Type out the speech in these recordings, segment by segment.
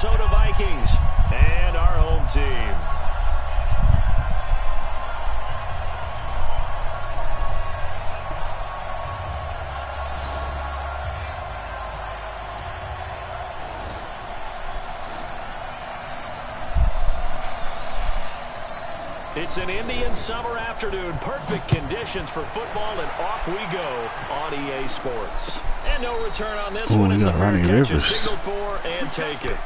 Minnesota Vikings and our home team. It's an Indian summer afternoon. Perfect conditions for football, and off we go on EA Sports. And no return on this one. It's a fair catch is signaled for and taken.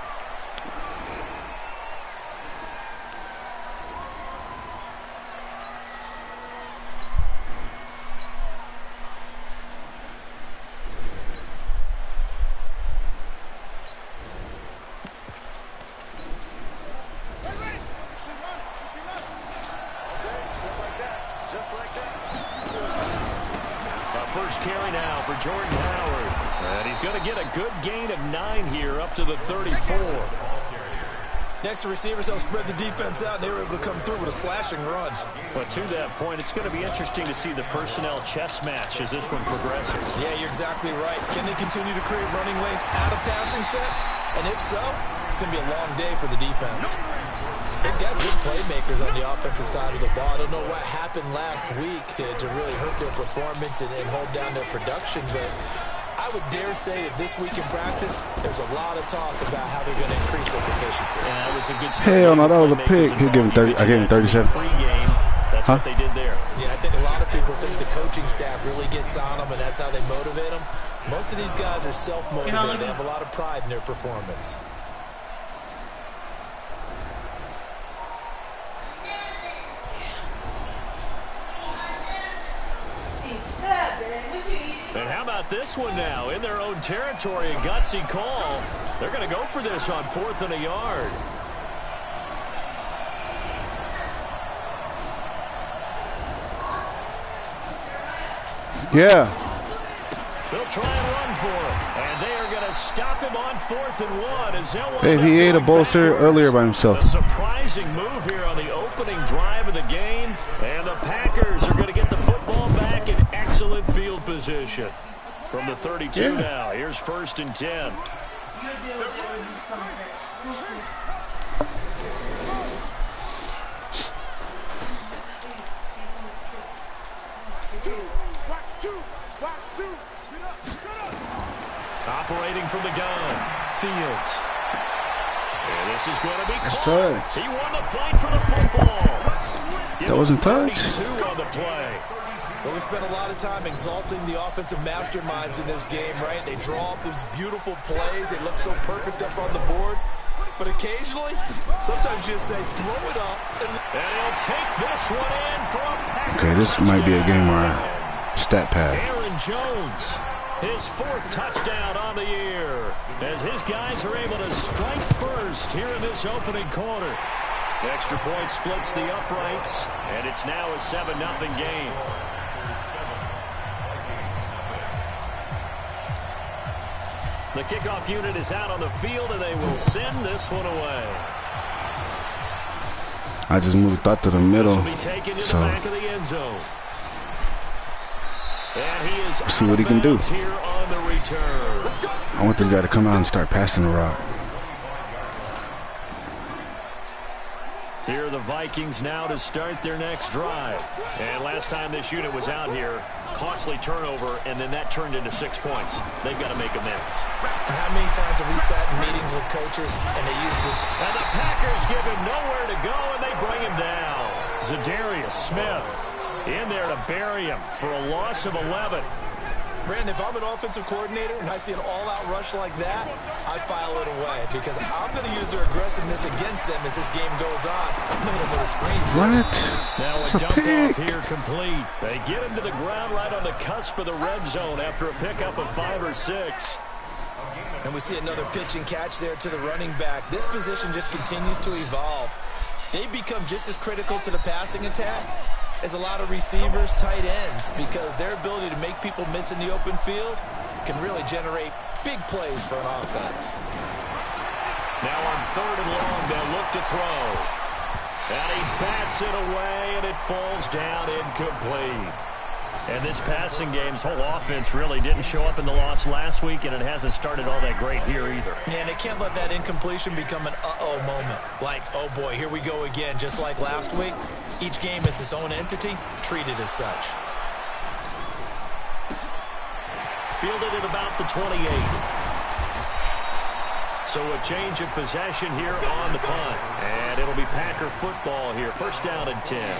Carry now for Jordan Howard. And he's going to get a good gain of 9 here up to the 34. Next to receivers, they'll spread the defense out, and they were able to come through with a slashing run. But to that point, it's going to be interesting to see the personnel chess match as this one progresses. Yeah, you're exactly right. Can they continue to create running lanes out of passing sets? And if so, it's going to be a long day for the defense. They've got good playmakers on the offensive side of the ball. I don't know what happened last week to really hurt their performance and hold down their production, but I would dare say that this week in practice, there's a lot of talk about how they're going to increase their proficiency. Yeah, that was a good start. Hell no, that was a pick. He gave him 30. I gave him 37. That's what they did there. Yeah, I think a lot of people think the coaching staff really gets on them, and that's how they motivate them. Most of these guys are self-motivated. They have a lot of pride in their performance. And how about this one now? In their own territory, a gutsy call. They're going to go for this on 4th and a yard. Yeah. They'll try and run for him. And they are going to stop him on 4th and 1. As hey, he ate a bolster earlier by himself. A surprising move here on the opening drive of the game. And the Packers are going to get the football back in excellent field position. From the 32 now. Here's 1st and 10. Operating from the gun, Fields. And this is going to be close. He won the fight for the football. That wasn't touch. On the play. Well, we spent a lot of time exalting the offensive masterminds in this game, right? They draw up these beautiful plays. They look so perfect up on the board. But occasionally, sometimes you just say, throw it up. And he'll take this one in for a Packers. Okay, this might be a game where I stat pad. Aaron Jones, his 4th touchdown on the year. As his guys are able to strike first here in this opening quarter. The extra point splits the uprights, and it's now a 7-0 game. The kickoff unit is out on the field, and they will send this one away. I just moved out to the middle, so the back of the end zone. And he is see what he can do. Here on the return. I want this guy to come out and start passing the rock. Here are the Vikings now to start their next drive. And last time this unit was out here, costly turnover, and then that turned into 6 points. They've got to make amends. And how many times have we sat in meetings with coaches and they use the... And the Packers give him nowhere to go, and they bring him down. Zadarius Smith in there to bury him for a loss of 11. Brandon, if I'm an offensive coordinator and I see an all-out rush like that, I file it away because I'm going to use their aggressiveness against them as this game goes on. I'm going to hit them with a screen. What? Now a dump off here complete. They get him to the ground right on the cusp of the red zone after a pickup of 5 or 6. And we see another pitch and catch there to the running back. This position just continues to evolve. They become just as critical to the passing attack as a lot of receivers, tight ends, because their ability to make people miss in the open field can really generate big plays for an offense. Now on 3rd and long, they'll look to throw. And he bats it away, and it falls down incomplete. And this passing game's whole offense really didn't show up in the loss last week, and it hasn't started all that great here either. Yeah, and they can't let that incompletion become an uh-oh moment. Like, oh boy, here we go again, just like last week. Each game is its own entity, treated as such. Fielded at about the 28. So a change of possession here on the punt. And it'll be Packer football here. First down and 10.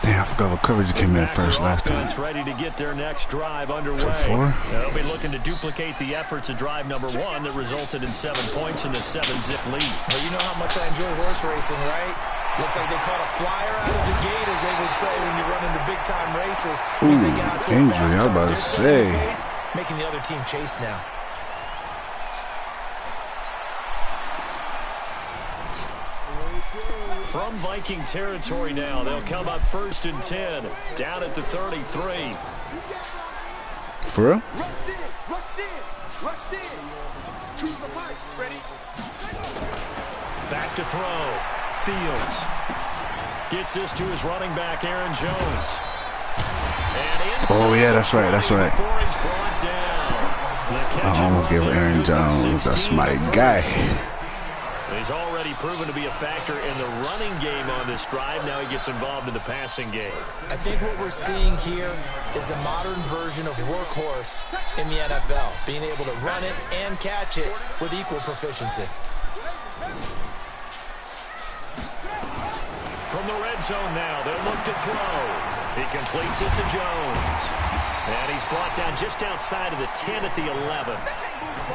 Damn, I forgot what coverage came in first last time. Ready to get their next drive underway. They'll be looking to duplicate the efforts of drive number 1 that resulted in 7 points in the 7-zip lead. Well, you know how much I enjoy horse racing, right? Looks like they caught a flyer out of the gate, as they would say when you're running the big-time races. Means they get out to a injury, fast I was about to say. pace, making the other team chase now. From Viking territory now, they'll come up first and 10, down at the 33. For real? Back to throw. Fields gets this to his running back, Aaron Jones. And oh, yeah, that's right, that's right. Before he's brought down. I almost gave Aaron Jones. That's my guy. He's already proven to be a factor in the running game on this drive. Now he gets involved in the passing game. I think what we're seeing here is the modern version of workhorse in the NFL, being able to run it and catch it with equal proficiency. From the red zone now, they'll look to throw. He completes it to Jones. And he's brought down just outside of the 10 at the 11.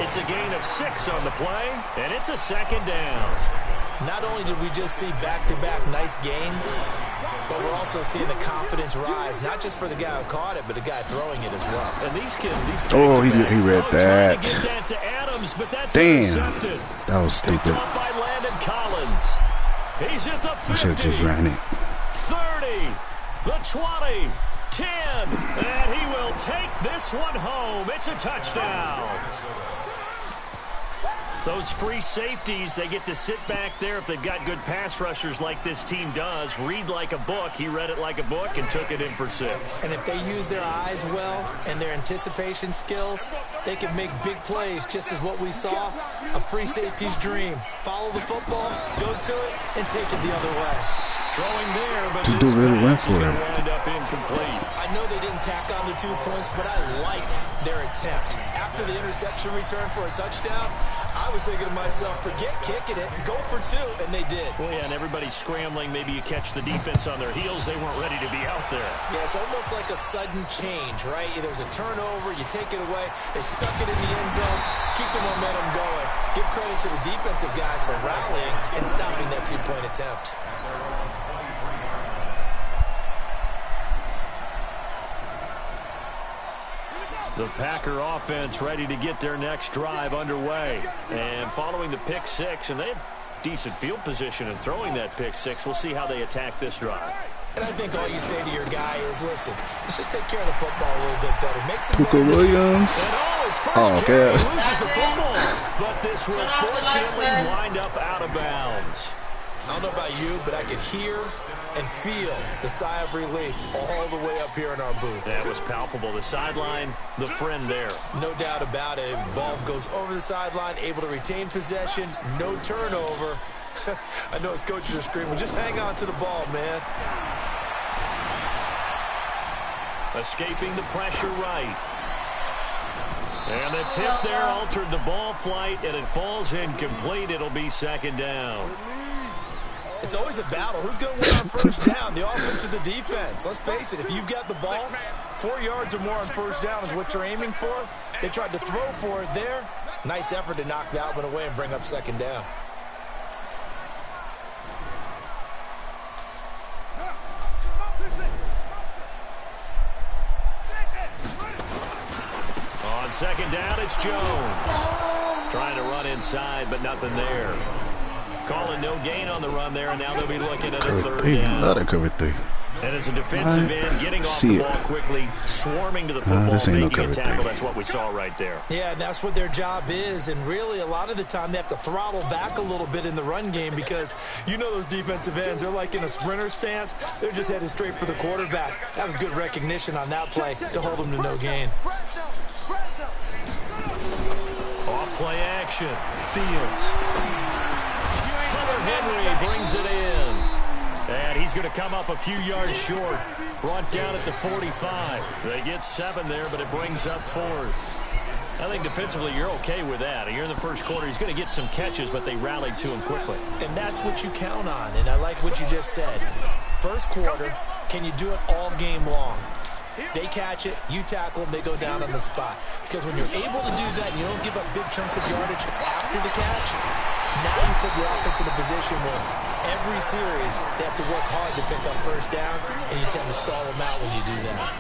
It's a gain of 6 on the play, and it's a second down. Not only did we just see back-to-back nice gains, but we're also seeing the confidence rise, not just for the guy who caught it, but the guy throwing it as well. And these kids, oh, he read that. Get that to Adams, but that's damn, intercepted. That was stupid. By Landon Collins. He's at the 50. I should have just ran it. 30, the 20, 10, and he will take this one home. It's a touchdown. Those free safeties, they get to sit back there if they've got good pass rushers like this team does. Read like a book. He read it like a book and took it in for 6. And if they use their eyes well and their anticipation skills, they can make big plays, just as what we saw, a free safety's dream. Follow the football, go to it, and take it the other way. Throwing there, but this dude really went for it. Wind up incomplete. I know they didn't tack on the 2 points, but I liked their attempt. After the interception return for a touchdown, I was thinking to myself, forget kicking it, go for 2, and they did. Well, yeah, and everybody's scrambling. Maybe you catch the defense on their heels. They weren't ready to be out there. Yeah, it's almost like a sudden change, right? There's a turnover, you take it away, they stuck it in the end zone, keep the momentum going. Give credit to the defensive guys for rallying and stopping that 2-point attempt. The Packer offense ready to get their next drive underway. And following the pick 6, and they have decent field position in throwing that pick 6. We'll see how they attack this drive. And I think all you say to your guy is, listen, let's just take care of the football a little bit better. Make some Puka Williams. Oh, carry, loses the football. But this will fortunately wind up out of bounds. I don't know about you, but I could hear and feel the sigh of relief all the way up here in our booth. That was palpable. The sideline, the friend there. No doubt about it. Ball goes over the sideline, able to retain possession, no turnover. I know his coaches are screaming, just hang on to the ball, man. Escaping the pressure right. And the tip there altered the ball flight, and it falls incomplete. It'll be second down. It's always a battle. Who's going to win on first down, the offense or the defense? Let's face it, if you've got the ball, 4 yards or more on first down is what you're aiming for. They tried to throw for it there. Nice effort to knock that one away and bring up second down. On second down, it's Jones. Trying to run inside, but nothing there. Calling no gain on the run there, and now they'll be looking at a third down. Another cover 3. And as a defensive end, getting off the ball quickly, swarming to the football, making a tackle, that's what we saw right there. Yeah, and that's what their job is. And really, a lot of the time, they have to throttle back a little bit in the run game because you know those defensive ends, they're like in a sprinter stance. They're just headed straight for the quarterback. That was good recognition on that play to hold them to no gain. Off play action. Fields. Hunter Henry brings it in. And he's going to come up a few yards short. Brought down at the 45. They get 7 there, but it brings up 4th. I think defensively you're okay with that. Here in the first quarter, he's going to get some catches, but they rallied to him quickly. And that's what you count on, and I like what you just said. First quarter, can you do it all game long? They catch it, you tackle them, they go down on the spot. Because when you're able to do that and you don't give up big chunks of yardage after the catch, now you put the offense in a position where every series they have to work hard to pick up first downs, and you tend to stall them out when you do that.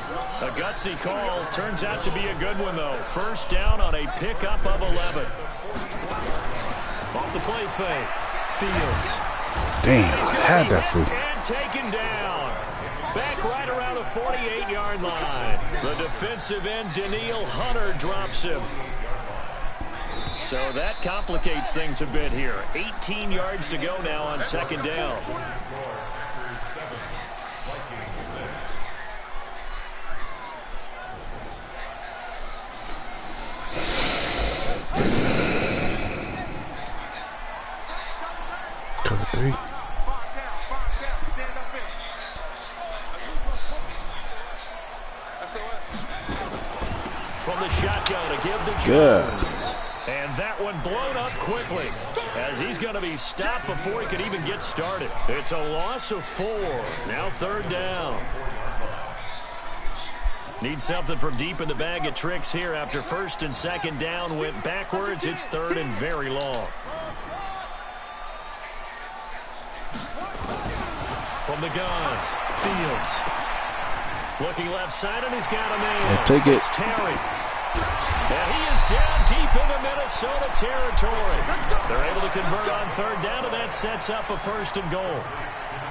A gutsy call. Turns out to be a good one, though. First down on a pickup of 11. Off the play fake. Fields. Damn, I had that fool. And taken down. Back right around the 48-yard line. The defensive end, Daniil Hunter, drops him. So that complicates things a bit here. 18 yards to go now on second down. Cover 3. From the shotgun to give to Jones. And that one blown up quickly as he's going to be stopped before he could even get started. It's a loss of 4. Now third down. Need something from deep in the bag of tricks here after first and second down went backwards. It's third and very long. From the gun, Fields. Looking left side, and he's got a man. I'll take it. It's Terry. And he is down deep into Minnesota territory. They're able to convert on third down, and that sets up a first and goal.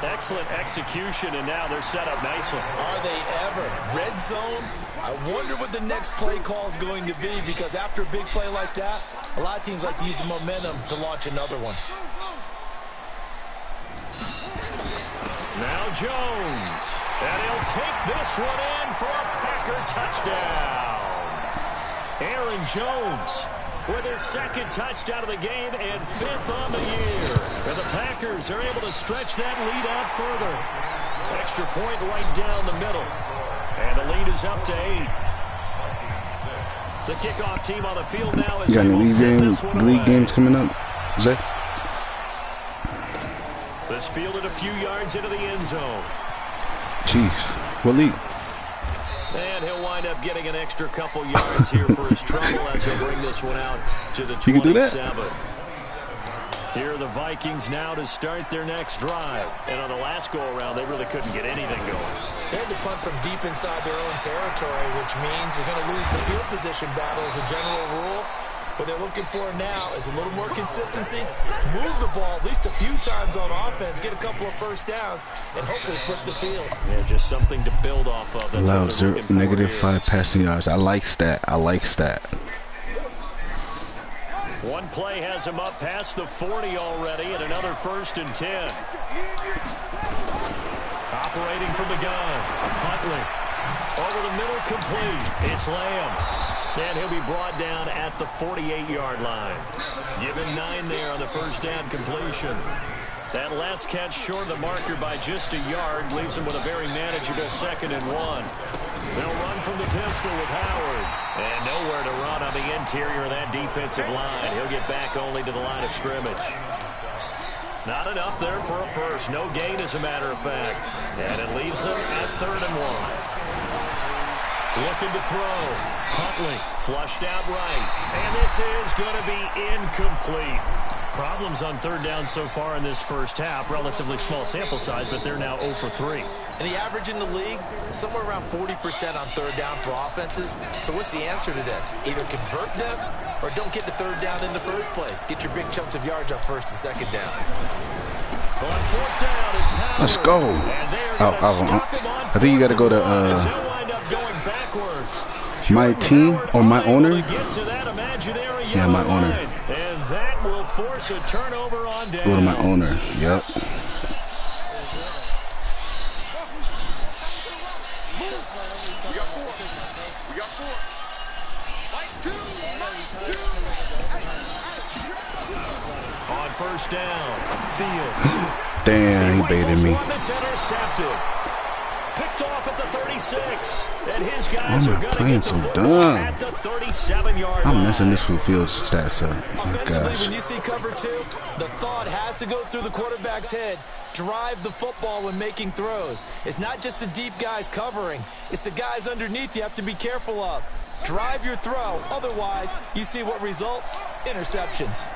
Excellent execution, and now they're set up nicely. Are they ever? Red zone? I wonder what the next play call is going to be, because after a big play like that, a lot of teams like to use the momentum to launch another one. Now Jones. And he'll take this one in for a Packer touchdown. Aaron Jones with his second touchdown of the game and 5th on the year. And the Packers are able to stretch that lead out further. Extra point right down the middle. And the lead is up to 8. The kickoff team on the field now is you got any league games coming up, Zay? This fielded a few yards into the end zone. Chiefs. What league? And he'll wind up getting an extra couple yards here for his trouble as he'll bring this one out to the 27. You can do that? Here are the Vikings now to start their next drive. And on the last go-around, they really couldn't get anything going. They had to punt from deep inside their own territory, which means you're going to lose the field position battle as a general rule. What they're looking for now is a little more consistency, move the ball at least a few times on offense, get a couple of first downs, and hopefully flip the field. Yeah, just something to build off of. Allowed -5 passing yards. I like stat. I like stat. One play has him up past the 40 already, and another 1st and 10. Operating from the gun, Huntley. Over the middle, complete. It's Lamb. And he'll be brought down at the 48-yard line. Given 9 there on the first down completion. That last catch short of the marker by just a yard leaves him with a very manageable 2nd and 1. They'll run from the pistol with Howard. And nowhere to run on the interior of that defensive line. He'll get back only to the line of scrimmage. Not enough there for a first. No gain, as a matter of fact. And it leaves them at 3rd and 1. Looking to throw. Huntley flushed out right. And this is going to be incomplete. Problems on third down so far in this first half. Relatively small sample size, but they're now 0 for 3. And the average in the league, somewhere around 40% on third down for offenses. So what's the answer to this? Either convert them or don't get the third down in the first place. Get your big chunks of yards on 1st and 2nd down. On fourth down, it's Howard. Let's go. And they are gonna stop him on I think you got to go to as he'll wind up going backwards. my team or my owner. Get to that imaginary Yeah, my owner. line. And that will force a turnover on down. Go to my owner. Yep. On first down, Fields. Damn, he baited me. It's intercepted. Picked off at the 36. And his guys Why am I playing so dumb? At the 37-yard line. I'm messing this with Fields stats up. Oh, Offensively, gosh. when you see cover two, the thought has to go through the quarterback's head. Drive the football when making throws. It's not just the deep guys covering. It's the guys underneath you have to be careful of. Drive your throw. Otherwise, you see what results? Interceptions.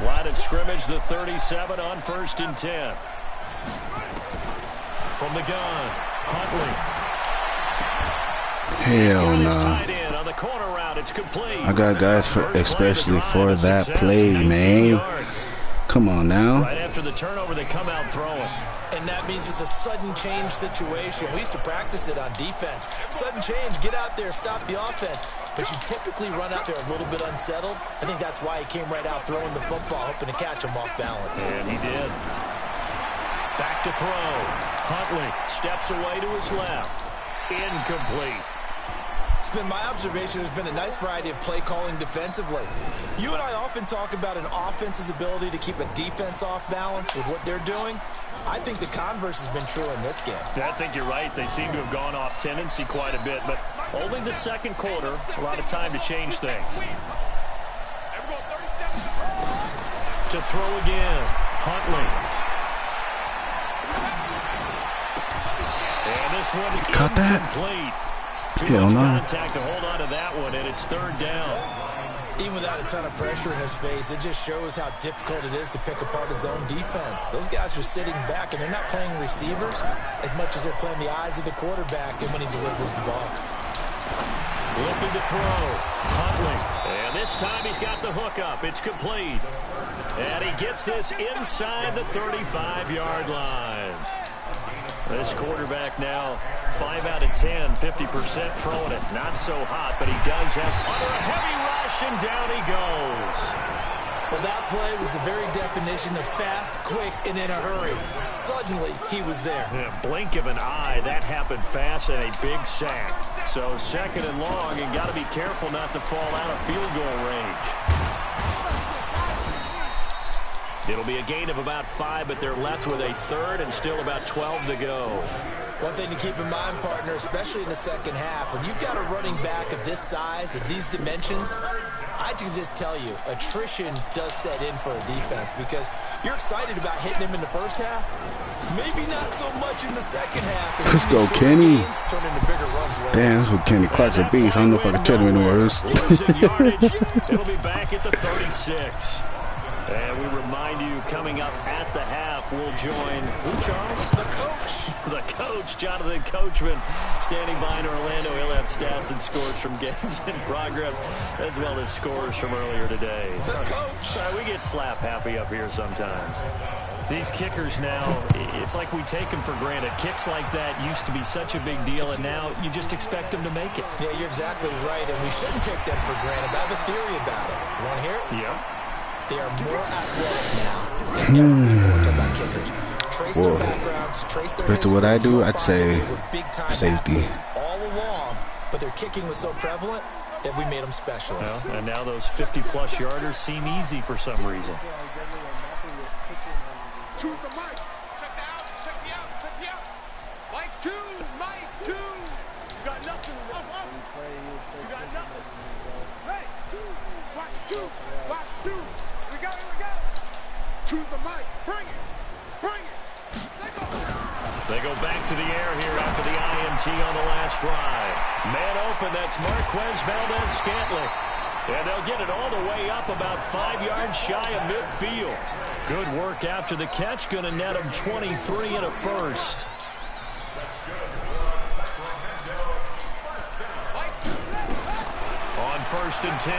Line of scrimmage, the 37 on 1st and 10. From the gun, Huntley. Hell no. On the corner route, it's complete. I got guys for especially for that play, man. Come on now. Right after the turnover, they come out throwing. And that means it's a sudden change situation. We used to practice it on defense. Sudden change, get out there, stop the offense. But you typically run out there a little bit unsettled. I think that's why he came right out throwing the football, hoping to catch him off balance. And he did. Back to throw. Huntley steps away to his left. Incomplete. It's been my observation there's been a nice variety of play calling defensively. You and I often talk about an offense's ability to keep a defense off balance with what they're doing. I think the converse has been true in this game. I think you're right. They seem to have gone off tendency quite a bit, but only the second quarter, a lot of time to change things. To throw again, Huntley. And this one Caught that? incomplete. Too Hell much no. contact to hold on to that one, and it's 3rd down. Even without a ton of pressure in his face, it just shows how difficult it is to pick apart his own defense. Those guys are sitting back, and they're not playing receivers as much as they're playing the eyes of the quarterback and when he delivers the ball. Looking to throw. Huntley. And this time he's got the hook up. It's complete. And he gets this inside the 35-yard line. This quarterback now 5 out of 10, 50% throwing it. Not so hot, but he does have under a heavy rush, and down he goes. Well, that play was the very definition of fast, quick, and in a hurry. Suddenly, he was there. In a blink of an eye, that happened fast and a big sack. So 2nd and long, and got to be careful not to fall out of field goal range. It'll be a gain of about 5, but they're left with a 3rd and still about 12 to go. One thing to keep in mind, partner, especially in the second half, when you've got a running back of this size, of these dimensions, I can just tell you, attrition does set in for a defense because you're excited about hitting him in the first half. Maybe not so much in the second half. Let's go, Kenny. Turn into bigger runs later. Damn, that's what Kenny Clark's a beast. I don't know if I can trade him anywhere else. Losing yardage. It'll be back at the 36. And we remind you, coming up at the half, we'll join who, Charles? The coach. The coach, Jonathan Coachman, standing by in Orlando. He'll have stats and scores from games in progress, as well as scores from earlier today. The coach. We get slap happy up here sometimes. These kickers now, it's like we take them for granted. Kicks like that used to be such a big deal, and now you just expect them to make it. Yeah, you're exactly right, and we shouldn't take them for granted. But I have a theory about it. You want to hear it? Yeah. They are more athletic now than ever before. Talk about kickers. Trace their backgrounds, trace their After what I do, history, I'd say they were big-time safety. athletes all along, but their kicking was so prevalent that we made them specialists. Well, and now those 50-plus yarders seem easy for some reason. Choose the mic. Check the out. Check me out. Check me out. Mic 2. Mic 2. You got nothing. You got nothing. Hey, 2. Watch 2. Watch 2. We go. Here we go. Choose the mic. Bring it. Bring it. They go back to the air here after the INT on the last drive. Man open, that's Marquez Valdez-Scantling. And they'll get it all the way up about 5 yards shy of midfield. Good work after the catch. Going to net him 23 and a first. On 1st and 10,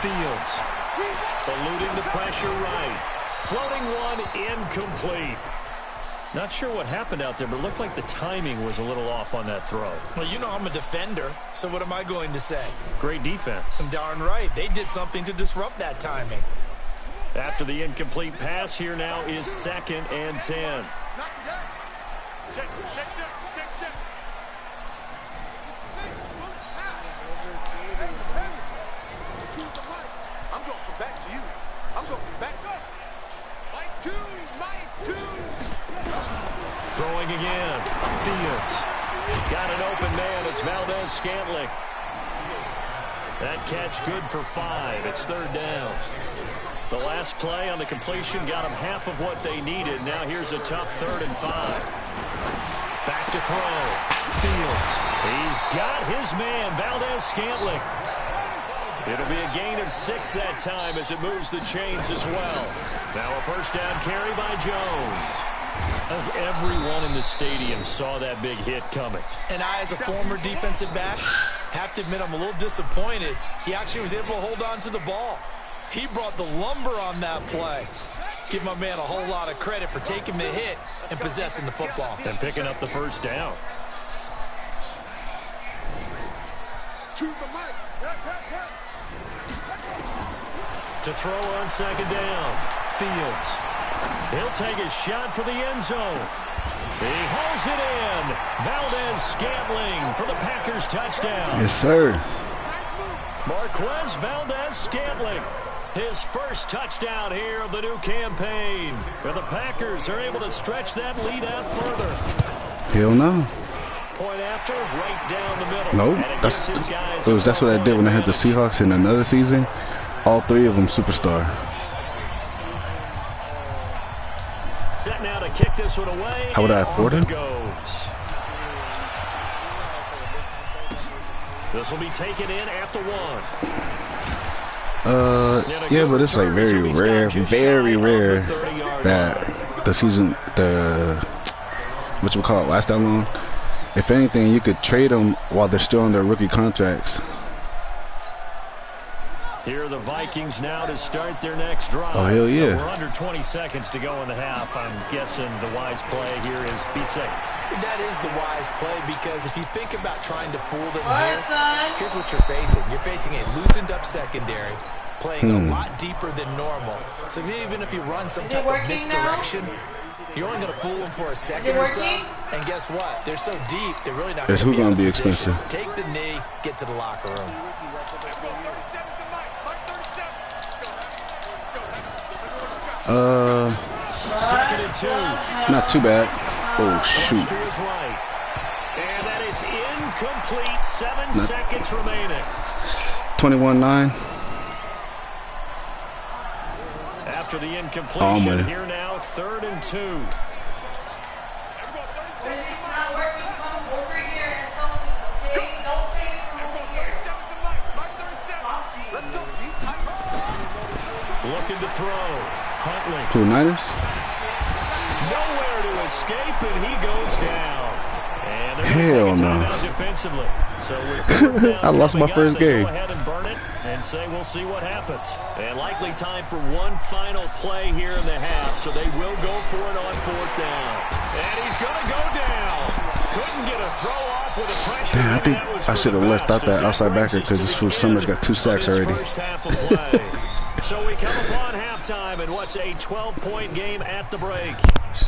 Fields eluding the pressure right. Floating one incomplete. Not sure what happened out there, but it looked like the timing was a little off on that throw. Well, you know I'm a defender, so what am I going to say? Great defense. Darn right. They did something to disrupt that timing. After the incomplete pass, here now is 2nd and 10. I'm going from back to you. I'm going from back to us. Mike 2, Mike 2. Throwing again. Fields. Got an open man. It's Valdez-Scantling. That catch good for 5. It's 3rd down. The last play on the completion got them half of what they needed. Now here's a tough 3rd and 5. Back to throw. Fields. He's got his man, Valdez-Scantling. It'll be a gain of 6 that time as it moves the chains as well. Now a first down carry by Jones. Everyone in the stadium saw that big hit coming. And I, as a former defensive back, have to admit I'm a little disappointed. He actually was able to hold on to the ball. He brought the lumber on that play. Give my man a whole lot of credit for taking the hit and possessing the football. And picking up the first down. To throw on 2nd down. Fields. He'll take a shot for the end zone. He hauls it in. Valdez-Scantling for the Packers touchdown. Yes, sir. Marquez Valdez-Scantling. His first touchdown here of the new campaign. But the Packers are able to stretch that lead out further. Hell no. Point after, right down the middle. No, that's what I did when I had the Seahawks in another season. All 3 of them superstar. Set now to kick this one away. How would I afford him? This will be taken in at the 1. Yeah, but it's like very rare that the season, last that long. If anything, you could trade them while they're still on their rookie contracts. Here are the Vikings now to start their next drive. Oh, hell yeah. We're under 20 seconds to go in the half. I'm guessing the wise play here is be safe. That is the wise play, because if you think about trying to fool them here's what you're facing. You're facing a loosened up secondary, playing a lot deeper than normal. So even if you run some type of misdirection, you're only going to fool them for a second or so. And guess what? They're so deep, they're really not going to be expensive. Take the knee, get to the locker room. Second and 2. Not too bad. Oh, shoot. And that is incomplete. 7 seconds remaining. 21-9. After the incompletion, here now, 3rd and 2. Looking to throw. Huntley. Cool Niners. Nowhere to escape, and he goes down. And hell no. Defensively. So I lost my first game. Go ahead and burn it and say we'll see what happens. And likely time for one final play here in the half, so they will go for it on 4th down. And he's going to go down. Couldn't get a throw off with a pressure. Damn, I think I should have left out that outside backer because this fool Summers got 2 sacks already. So we come upon halftime in what's a 12-point game at the break.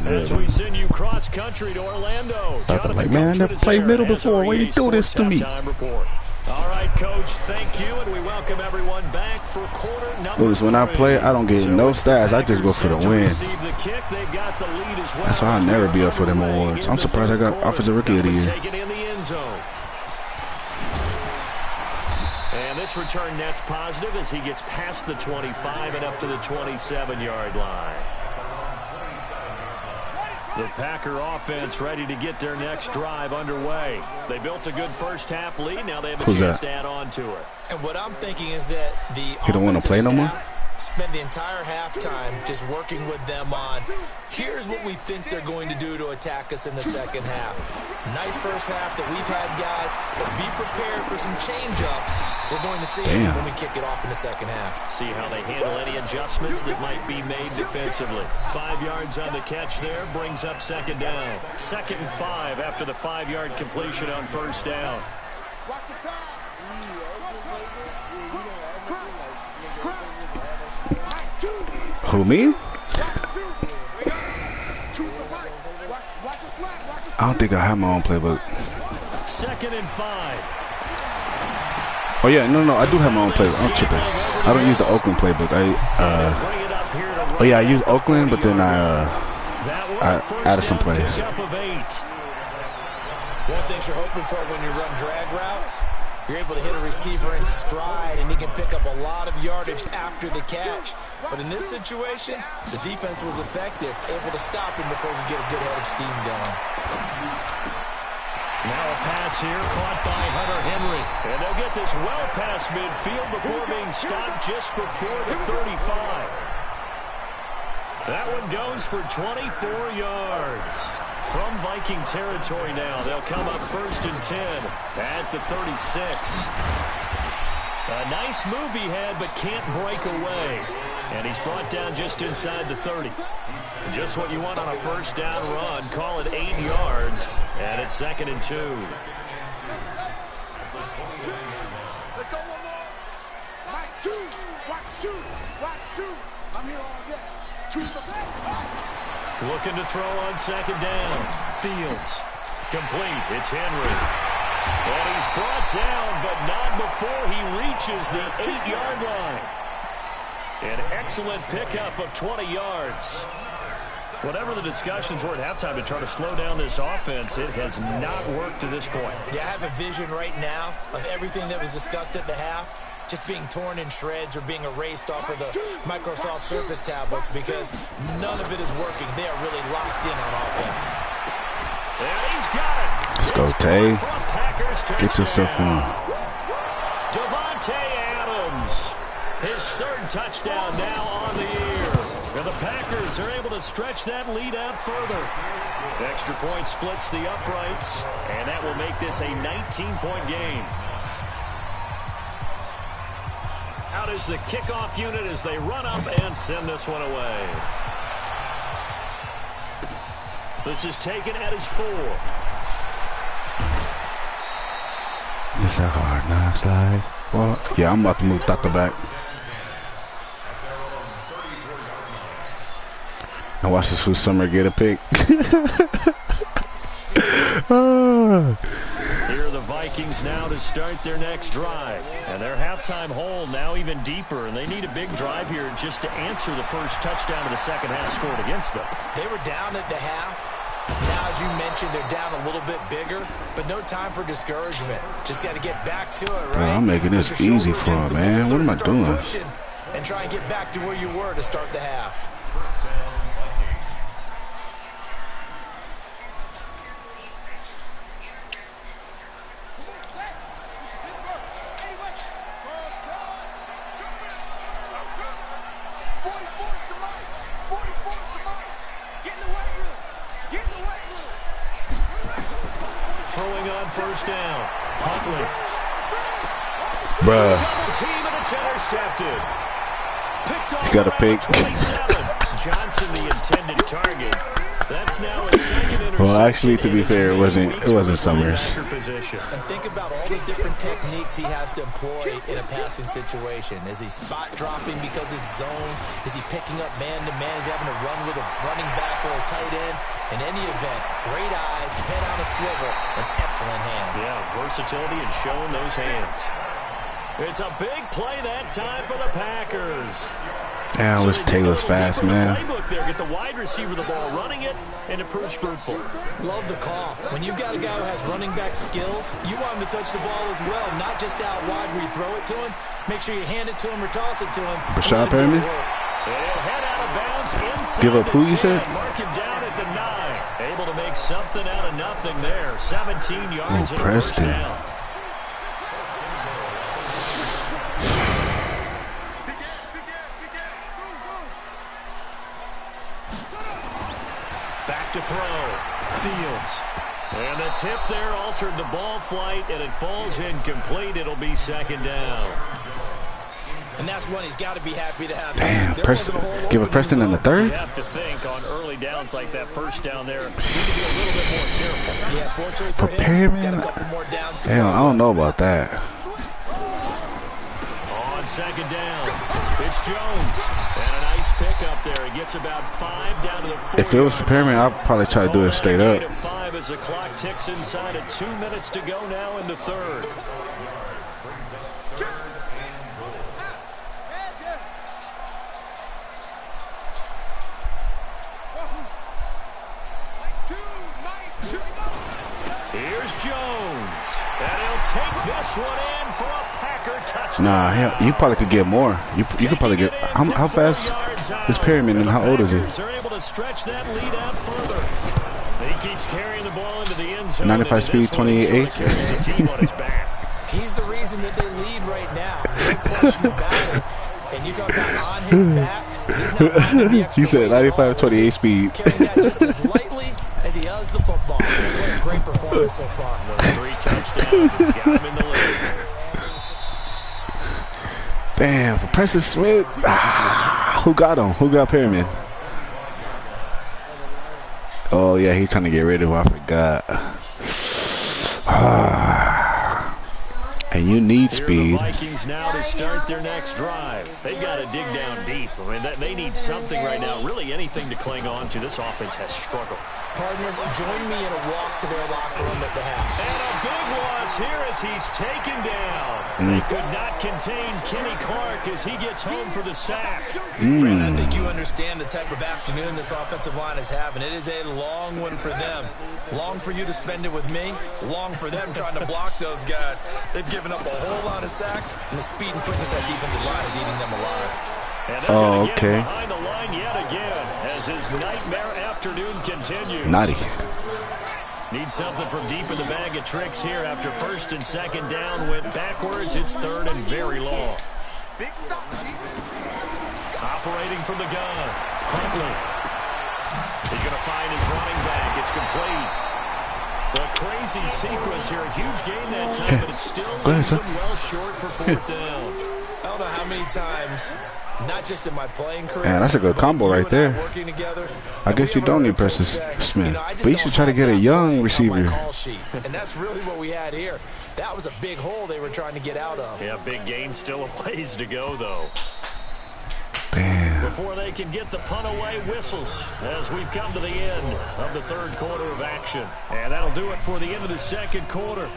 As we send you cross-country to Orlando. Like, man, I never played middle before. Why you do this to me? All right, Coach, thank you, and we welcome everyone back for quarter number 3. When I play, I don't get no stats. I just go for the win. That's why I'll never be up for them awards. I'm surprised I got Offensive Rookie of the Year. And this return net's positive as he gets past the 25 and up to the 27-yard line. The Packer offense ready to get their next drive underway. They built a good first half lead. Now they have a chance to add on to it. And what I'm thinking is that the you don't want to play no more? Spend the entire halftime just working with them on, here's what we think they're going to do to attack us in the second half. Nice first half that we've had, guys, but be prepared for some change-ups We're going to see it when we kick it off in the second half. See how they handle any adjustments that might be made defensively. 5 yards on the catch there brings up second down. 2nd and 5 after the 5-yard completion on first down. Watch the pass. Who, me? I don't think I have my own playbook. 2nd and 5. Oh yeah, no, I do have my own playbook. I'm tripping. I don't use the Oakland playbook. Oh yeah, I use Oakland, but then I added some plays. One thing you're hoping for when you run drag routes, you're able to hit a receiver in stride, and he can pick up a lot of yardage after the catch. But in this situation, the defense was effective, able to stop him before he get a good head of steam going. Now a pass here caught by Hunter Henry. And they'll get this well past midfield before being stopped just before the 35. That one goes for 24 yards. From Viking territory now, they'll come up 1st and 10 at the 36. A nice move he had, but can't break away. And he's brought down just inside the 30. Just what you want on a first down run. Call it 8 yards. And it's 2nd and 2. Let's go one more. Mike, 2. Watch 2. Watch 2. I'm here all day. 2 the play. Looking to throw on 2nd down. Fields. Complete. It's Henry. And he's brought down, but not before he reaches the 8-yard line. An excellent pickup of 20 yards. Whatever the discussions were at halftime to try to slow down this offense, it has not worked to this point. Yeah, I have a vision right now of everything that was discussed at the half just being torn in shreds or being erased off of the Microsoft Surface tablets because none of it is working. They are really locked in on offense. And he's got it. Let's go, Tay. Get yourself on. Devontae Adams. His 3rd touchdown now on the year. And the Packers are able to stretch that lead out further. Extra point splits the uprights, and that will make this a 19-point game. Out is the kickoff unit as they run up and send this one away. This is taken at his 4. It's a hard knocks life. Well, yeah, I'm about to move Taco back. I watched this fool Summer get a pick. Here are the Vikings now to start their next drive. And their halftime hole now even deeper. And they need a big drive here just to answer the first touchdown of the second half scored against them. They were down at the half. Now, as you mentioned, they're down a little bit bigger, but no time for discouragement. Just got to get back to it, right? Bro, I'm making this easy for him, man. What am I doing? And try and get back to where you were to start the half. Throwing on first down. Huntley. Bruh. Double team and it's intercepted. Picked off You got a pick. 27. Johnson the intended target. That's now a second interception. Well, actually, to be fair, it wasn't Summers. And think about all the different techniques he has to employ in a passing situation. Is he spot dropping because it's zone? Is he picking up man-to-man? Is he having to run with a running back or a tight end? In any event, great eyes, head on a swivel, and excellent hands. Yeah, versatility and showing those hands. It's a big play that time for the Packers. Yeah, Taylor's fast, man. Playbook there, get the wide receiver the ball, running it, and it proves fruitful. Love the call. When you've got a guy who has running back skills, you want him to touch the ball as well, not just out wide where you throw it to him. Make sure you hand it to him or toss it to him. Rashad Perriman? He'll head out of bounds inside. Give up who you said? Mark him down at the 9. Able to make something out of nothing there. 17 yards and a first down. Back to throw. Fields. And the tip there altered the ball flight, and it falls incomplete. It'll be second down. And that's one he's got to be happy to have. Damn, give a Preston in the third? You have to think on early downs like that first down there, you need to be a little bit more careful. Yeah, fortunately for him, got a couple more downs to damn, I don't know about that. On second down, it's Jones. And a nice pickup there. He gets about 5 down to the 4. If it was for Perryman, I'd probably try to do it straight up. 5 as the clock ticks inside of 2 minutes to go now in the third. Here's Jones. And he'll take this one in for a Packer touchdown. Nah, you probably could get more. You could probably get. How fast is Perryman and how old is he? They're able to stretch that lead out further. He keeps carrying the ball into the end zone. 95 speed, 28.8. He's the reason that they lead right now. No question about it. And you talk about on his back. He's not running the extra He said 95, 28 speed. Carrying that just as lightly as he does the football. What a great performance so far. 3 touchdowns. He's got him in the lead. Damn, for Preston Smith. Who got him? Who got Perryman? Oh, yeah, he's trying to get rid of him. I forgot. And you need speed. The Vikings now to start their next drive. They've got to dig down deep. I mean, they need something right now. Really anything to cling on to. This offense has struggled. Partner, join me in a walk to their locker room at the half. And a big loss here as he's taken down. They could not contain Kenny Clark as he gets home for the sack. Brent, I think you understand the type of afternoon this offensive line is having. It is a long one for them. Long for you to spend it with me. Long for them trying to block those guys. They've given up a whole lot of sacks, and the speed and quickness of that defensive line is eating them alive. And they're going to get him behind the line yet again as his nightmare afternoon continues. Naughty. Need something from deep in the bag of tricks here after first and second down went backwards. It's third and very long. Operating from the gun. Huntley. He's going to find his running back. It's complete. A crazy sequence here. A huge game that time, but it still leaves him well short for fourth down. I don't know how many times, not just in my playing career. Man, that's a good combo right there. I guess you don't need Preston Smith, but you should try to get a young receiver. And that's really what we had here. That was a big hole they were trying to get out of. Yeah, big gain, still a ways to go, though. Damn. Before they can get the punt away, whistles as we've come to the end of the third quarter of action. And that'll do it for the end of the second quarter.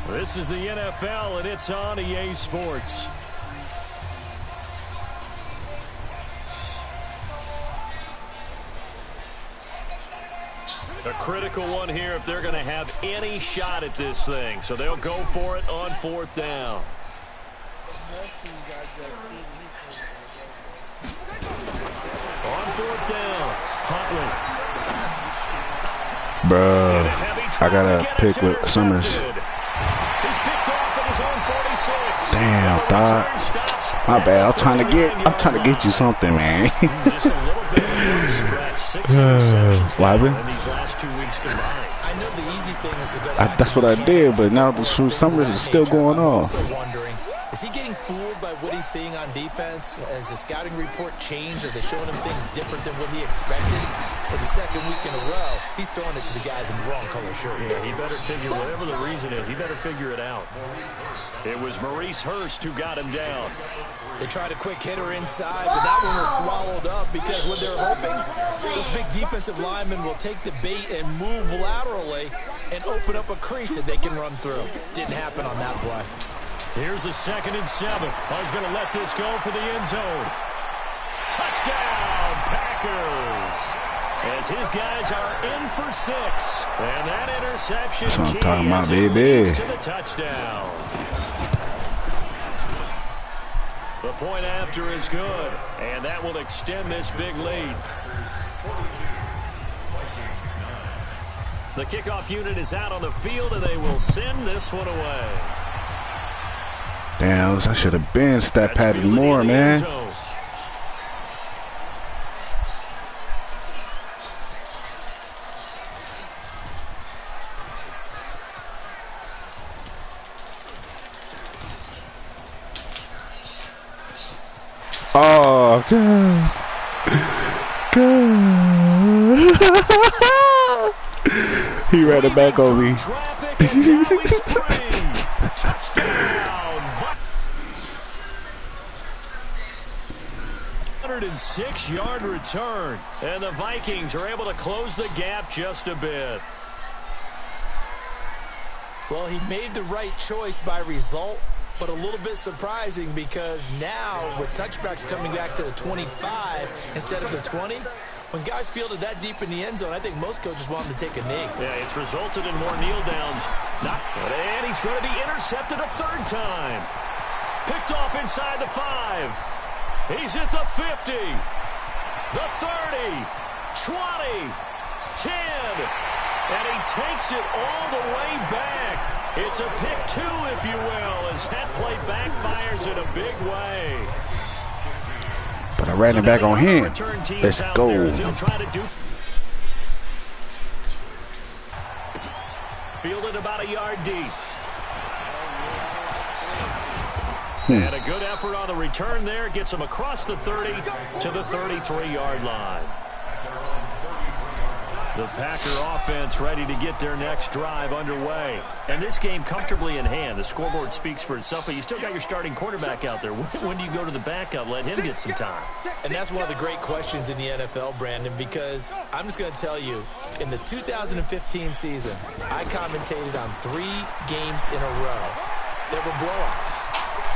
This is the NFL, and it's on EA Sports. A critical one here if they're going to have any shot at this thing. So they'll go for it on fourth down. On fourth down, Huntley. Bruh, I got to pick with Summers. He's picked off at his own 46. Damn, dog. My bad. I'm trying to get you something, man. Just a little bit of a rough stretch. 6 interceptions now in these last 2 weeks combined. I know the easy thing is to go back That's what I did, but now the Summers is still going on. Also wondering, is he getting fooled by what he's seeing on defense? Has the scouting report changed? Are they showing him things different than what he expected? For the second week in a row, he's throwing it to the guys in the wrong color shirt. Yeah, he better figure, whatever the reason is, he better figure it out. It was Maurice Hurst who got him down. They tried a quick hitter inside, but that one was swallowed up because what they're hoping, those big defensive linemen will take the bait and move laterally and open up a crease that they can run through. Didn't happen on that play. Here's a 2nd and 7. I was going to let this go for the end zone. Touchdown, Packers. As his guys are in for 6. And that interception That's what I'm talking about, baby. To the touchdown. The point after is good. And that will extend this big lead. The kickoff unit is out on the field, and they will send this one away. Damn, I should have been stat padded more, man. Oh, gosh. He ran it back on me. Touchdown. 106-yard return. And the Vikings are able to close the gap just a bit. Well, he made the right choice by result, but a little bit surprising because now with touchbacks coming back to the 25 instead of the 20, when guys fielded that deep in the end zone, I think most coaches want him to take a knee. Yeah, it's resulted in more kneel downs. And he's going to be intercepted a third time. Picked off inside the 5. He's at the 50, the 30, 20, 10. And he takes it all the way back. It's a pick 2, if you will, as that play backfires in a big way. But I ran it back on him. Let's go. Fielded about a yard deep. And a good effort on the return there. Gets him across the 30 to the 33-yard line. The Packer offense ready to get their next drive underway. And this game comfortably in hand. The scoreboard speaks for itself, but you still got your starting quarterback out there. When do you go to the backup? Let him get some time. And that's one of the great questions in the NFL, Brandon, because I'm just going to tell you, in the 2015 season, I commentated on 3 games in a row that were blowouts.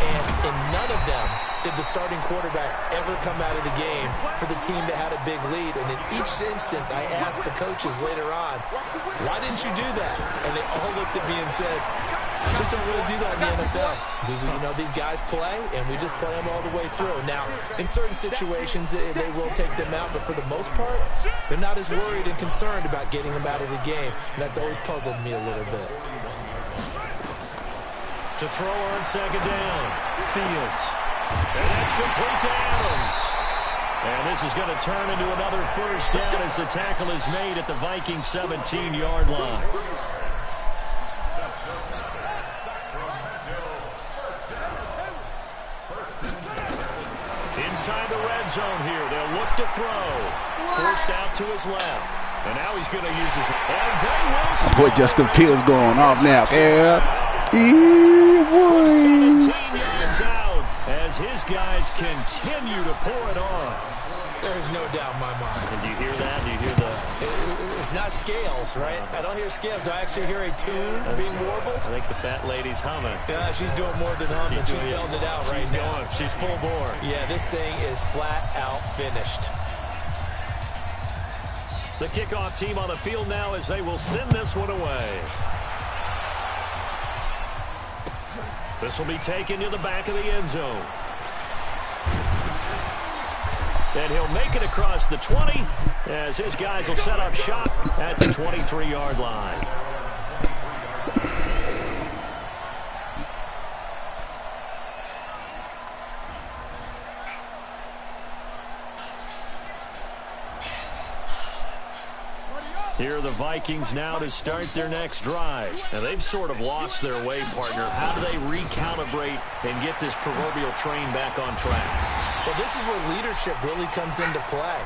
And in none of them did the starting quarterback ever come out of the game for the team that had a big lead. And in each instance, I asked the coaches later on, why didn't you do that? And they all looked at me and said, just don't really do that in the NFL. You know, these guys play, and we just play them all the way through. Now, in certain situations, they will take them out, but for the most part, they're not as worried and concerned about getting them out of the game. And that's always puzzled me a little bit. To throw on second down, Fields. And that's complete to Adams. And this is going to turn into another first down as the tackle is made at the Vikings 17-yard line. Inside the red zone here, they'll look to throw. Forced out to his left. And now he's going to use his... And they will score. Boy, Justin Fields going off now. Yeah. From 17 yards out as his guys continue to pour it on. There's no doubt in my mind. And do you hear that? Do you hear the... It's not scales, right? I don't hear scales. Do I actually hear a tune being warbled? I think the fat lady's humming. Yeah, she's doing more than humming. She's belting it out right now. She's full bore. Yeah, this thing is flat out finished. The kickoff team on the field now as they will send this one away. This will be taken to the back of the end zone. And he'll make it across the 20 as his guys will set up shop at the 23-yard line. Here are the Vikings now to start their next drive. Now, they've sort of lost their way, partner. How do they recalibrate and get this proverbial train back on track? Well, this is where leadership really comes into play.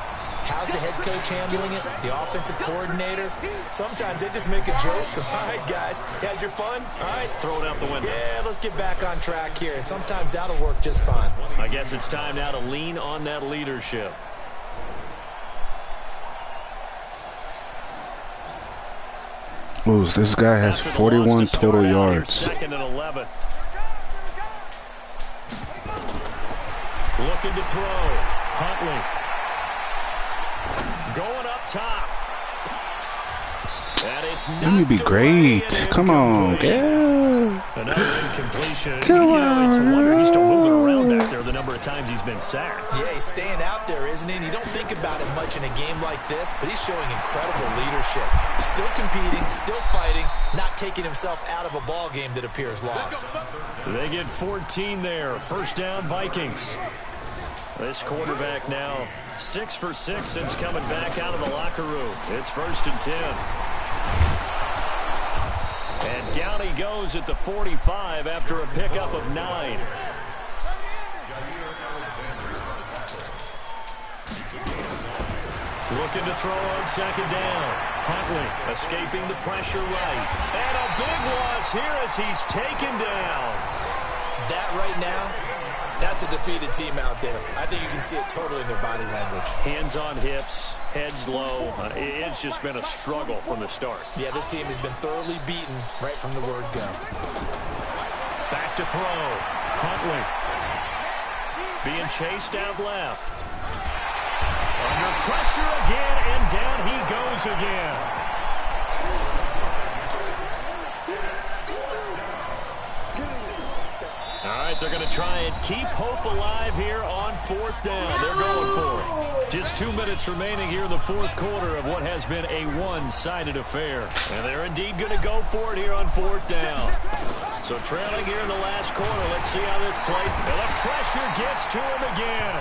How's the head coach handling it? The offensive coordinator? Sometimes they just make a joke. All right, guys, you had your fun? All right. Throw it out the window. Yeah, let's get back on track here. And sometimes that'll work just fine. I guess it's time now to lean on that leadership. Ooh, this guy has 41 total yards. Second and 11. Looking to throw. Huntley. Going up top. And it's Let me be great. Come on, yeah. Another incompletion. Come on. It's a wonder he's still moving around back there the number of times he's been sacked. Yeah, he's staying out there, isn't he? And you don't think about it much in a game like this, but he's showing incredible leadership. Still competing, still fighting, not taking himself out of a ball game that appears lost. They get 14 there. First down, Vikings. This quarterback now 6 for 6 since coming back out of the locker room. It's 1st and 10. And down he goes at the 45 after a pickup of 9. Looking to throw on second down. Huntley escaping the pressure right. And a big loss here as he's taken down. That right now, that's a defeated team out there. I think you can see it totally in their body language. Hands on hips, heads low. It's just been a struggle from the start. Yeah, this team has been thoroughly beaten right from the word go. Back to throw. Huntley being chased out left. Under pressure again, and down he goes again. All right, they're going to try and keep hope alive here on fourth down. They're going for it. Just 2 minutes remaining here in the fourth quarter of what has been a one-sided affair. And they're indeed going to go for it here on fourth down. So trailing here in the last quarter. Let's see how this plays. And the pressure gets to him again.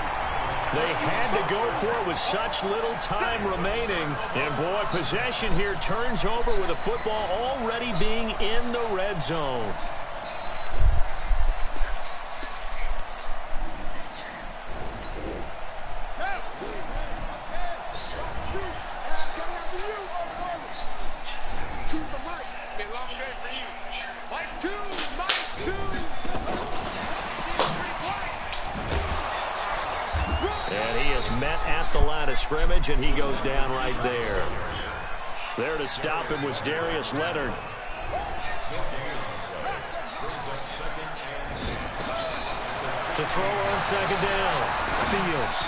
They had to go for it with such little time remaining. And, boy, possession here turns over with the football already being in the red zone. Met at the line of scrimmage, and he goes down right there. There to stop him was Darius Leonard. To throw on second down. Fields.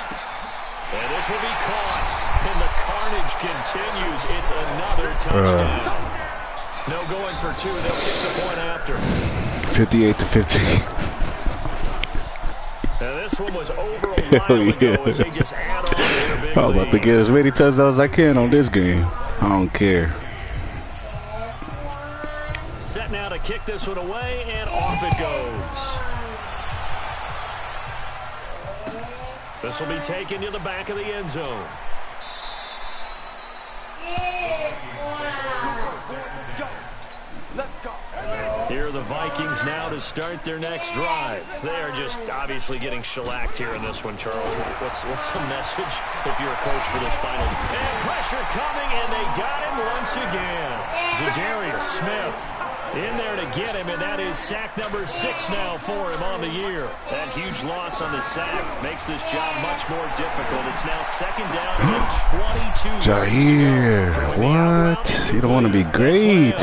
And this will be caught. And the carnage continues. It's another touchdown. No going for two. They'll kick the point after. 58-15. Now this one was over a while ago as they just add on to their big I'm about to get as many touchdowns as I can on this game. I don't care. Set now to kick this one away, and off it goes. This will be taken to the back of the end zone. Here are the Vikings now to start their next drive. They are just obviously getting shellacked here in this one, Charles. What's the message if you're a coach for this final? And pressure coming, and they got him once again. Zadarius Smith in there to get him, and that is sack number 6 now for him on the year. That huge loss on the sack makes this job much more difficult. It's now second down and 22. Jair, what? You don't want to be great.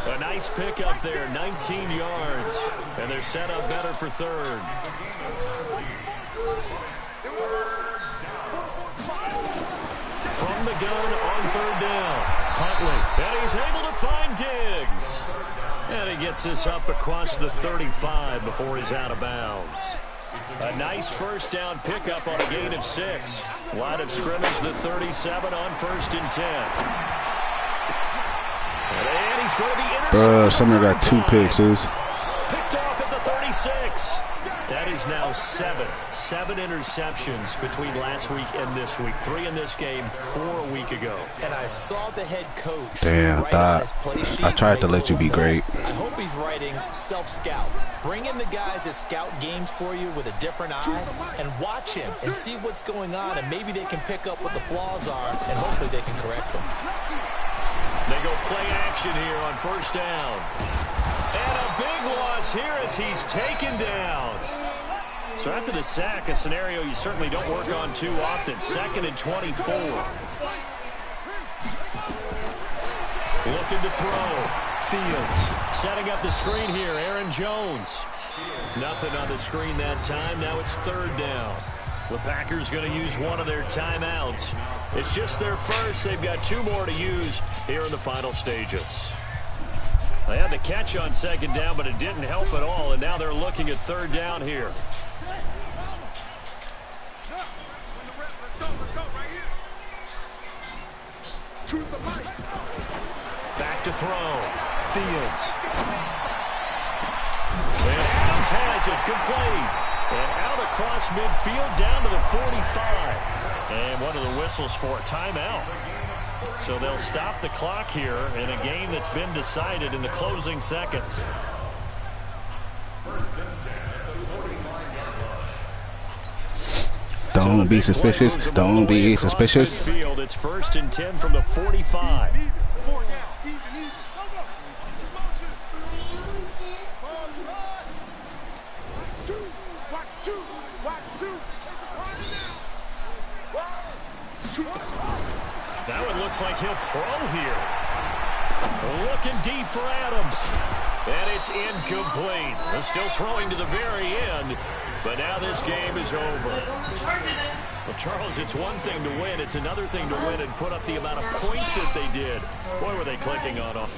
A nice pick up there, 19 yards, and they're set up better for third. From the gun on third down, Huntley, and he's able to find Diggs. And he gets this up across the 35 before he's out of bounds. A nice first down pickup on a gain of 6. Line of scrimmage, the 37 on 1st and 10. And he's going to be intercepted. Sumner got 2 picks, dude. Picked off at the 36. That is now 7 interceptions between last week and this week. 3 in this game, 4 a week ago. And I saw the head coach. Damn, right on his play sheet. I tried to let you be great. I hope he's writing self-scout. Bring in the guys that scout games for you with a different eye and watch him and see what's going on, and maybe they can pick up what the flaws are, and hopefully they can correct them. They go play action here on first down. And a big loss here as he's taken down. So after the sack, a scenario you certainly don't work on too often. 2nd and 24. Looking to throw. Fields setting up the screen here. Aaron Jones. Nothing on the screen that time. Now it's third down. The Packers going to use one of their timeouts. It's just their first. They've got 2 more to use here in the final stages. They had the catch on second down, but it didn't help at all, and now they're looking at third down here. Back to throw. Fields. And Adams has it. Good play. And out across midfield down to the 45. And one of the whistles for a timeout. So they'll stop the clock here in a game that's been decided in the closing seconds. Don't Don't be suspicious. Don't be suspicious. Field. It's 1st and 10 from the 45. Now it looks like he'll throw here. Looking deep for Adams. And it's incomplete. They're still throwing to the very end. But now this game is over. Well, Charles, it's one thing to win. It's another thing to win and put up the amount of points that they did. Boy, were they clicking on them.